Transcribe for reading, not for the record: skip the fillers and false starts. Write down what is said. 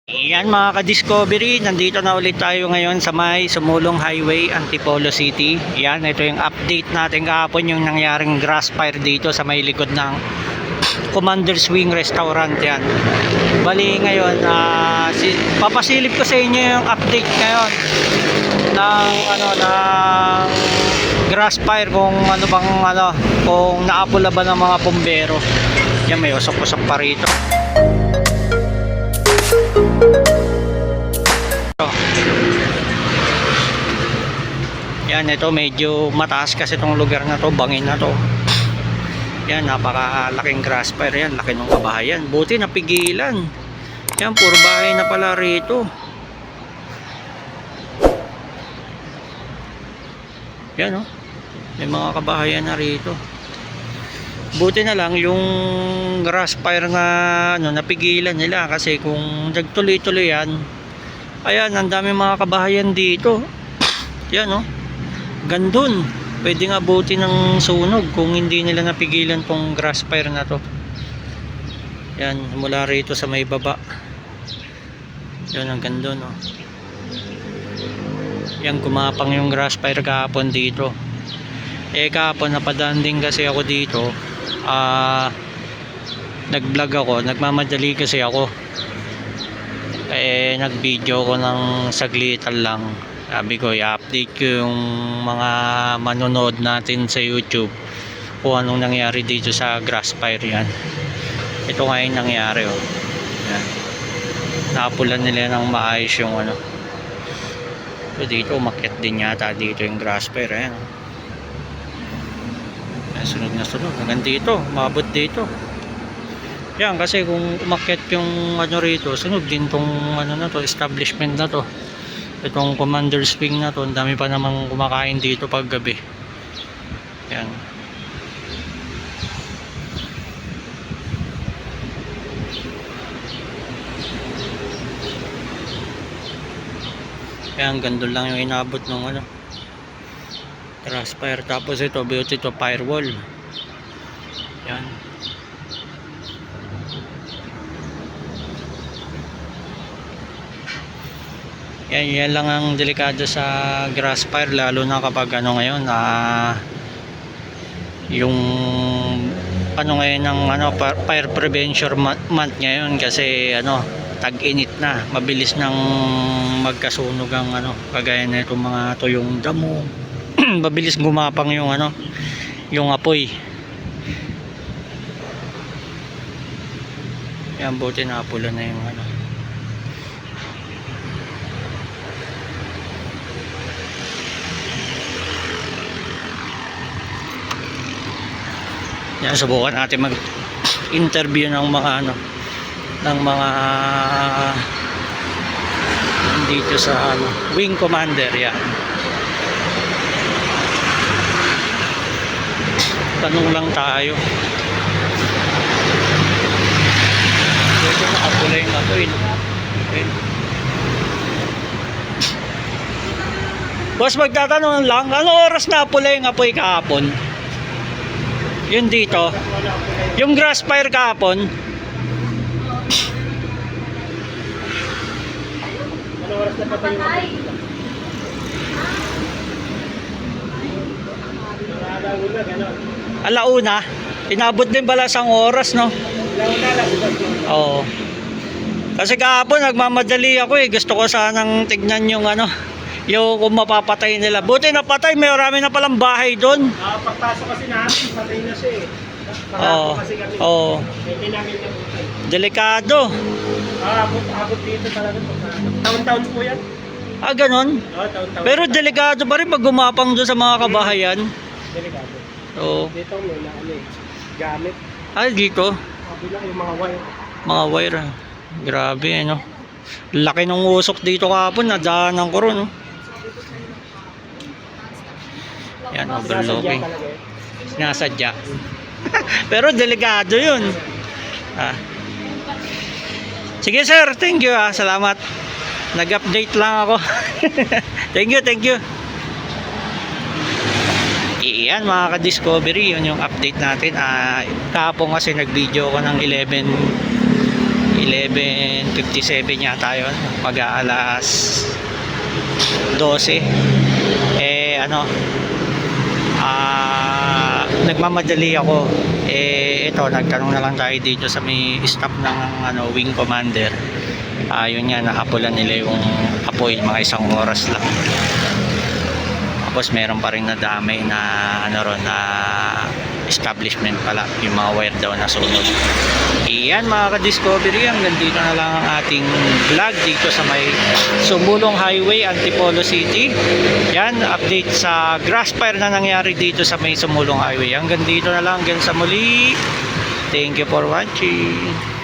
Yan mga ka-discovery, nandito na ulit tayo ngayon sa may Sumulong Highway, Antipolo City. Yan, ito yung update natin kahapon yung nangyaring grass fire dito sa may likod ng Commander's Wing Restaurant. Yan. Bali ngayon, papasilip ko sa inyo yung update ngayon ng grass fire, kung kung naapula ba ng mga pumbero. Yan, may usok-usok pa rito. Yan, ito medyo mataas kasi itong lugar na to, bangin na to. Yan, napakalaking grass fire yan, laki ng kabahayan. Buti napigilan. Yan, puro bahay na pala rito. Yan, oh. May mga kabahayan na rito. Buti na lang yung grass fire na napigilan nila, kasi kung nagtuloy-tuloy yan, ayan, ang dami mga kabahayan dito. Yan, oh. Gandun, pwedeng abuti ng sunog kung hindi nila napigilan tong grass fire na to. Yan, mula rito sa may baba. Yan, ang gandun, oh. Yan, kumapang yung grass fire kahapon dito. Kahapon napadaan din kasi ako dito. Nag-vlog ako, nagmamadali kasi ako. Nag-video ko ng saglitan lang. Sabi ko, i-update ko yung mga manonood natin sa YouTube kung anong nangyari dito sa grass fire. Yan, ito nga yung nangyari, oh. Yan. Napulan nila ng maayos yung so dito umakyat din yata dito yung grass fire. Ayan, yan, sunod na sunod hanggang dito, umabot dito. Yan, kasi kung umakyat yung rito, sunod din tong na to, establishment na to. Itong Commander's Wing na to, ang dami pa namang kumakain dito pag gabi. Yan. Yan, gandun lang yung inabot ng grass fire. Tapos ito, beauty to firewall. Yan. Yan lang ang delikado sa grass fire, lalo na kapag ngayon yung ngayon ng fire prevention month ngayon, kasi tag-init na, mabilis nang magkasunog ang kagaya na itong mga tuyong damo. Mabilis gumapang yung yung apoy. Yan, buti na apula na yung Yan, subukan natin mag-interview ng mga dito sa wing commander. Yan, tanong lang tayo. Dito nakapula yung apoy. Okay. Boss, magtatanong lang, ano oras na pula yung apoy kahapon? Yun dito, yung grass fire kahapon. Ano oras na patay yung Alauna, inabot din pala sang oras, no? alauna lang. Oo. Kasi kahapon nagmamadali ako, gusto ko sanang tignan yung yung kung mapapatay nila. Buti napatay, may marami na palang bahay doon. Pagpasok kasi namin, patay na siya eh. Oo. Oo. Hindi namin naputay. Delikado. Abot dito talaga. Taon-taon po yan. Ganon. Oo, taon-taon. Pero delikado pa rin pag gumapang doon sa mga kabahayan. Delikado. Oo. Dito may gamit. Dito, Kabila yung mga wire. mga wire. Grabe, laki ng usok dito kahapon, nadaanan ko ron, no? Yan, overlooking. Sinasadya. Pero delikado yun. Sige sir, thank you, salamat. Nag-update lang ako. Thank you. Iyan mga ka-discovery, yun yung update natin. Kahapon kasi nag-video ko ng 11 11:57 yata yun, mag-aalas 12. Nagmamadali ako. Ito, nagtanong na lang tayo dito sa may staff ng wing commander. Yun nga, nakapulan nila yung apoy, mga 1 oras lang. Tapos meron pa rin nadamay na na establishment pala, yung mga wire daw na sunod. Iyan mga ka-discovery, hanggang dito na lang ang ating vlog dito sa may Sumulong Highway, Antipolo City. Yan, update sa grass fire na nangyari dito sa may Sumulong Highway. Hanggang dito na lang, hanggang sa muli. Thank you for watching.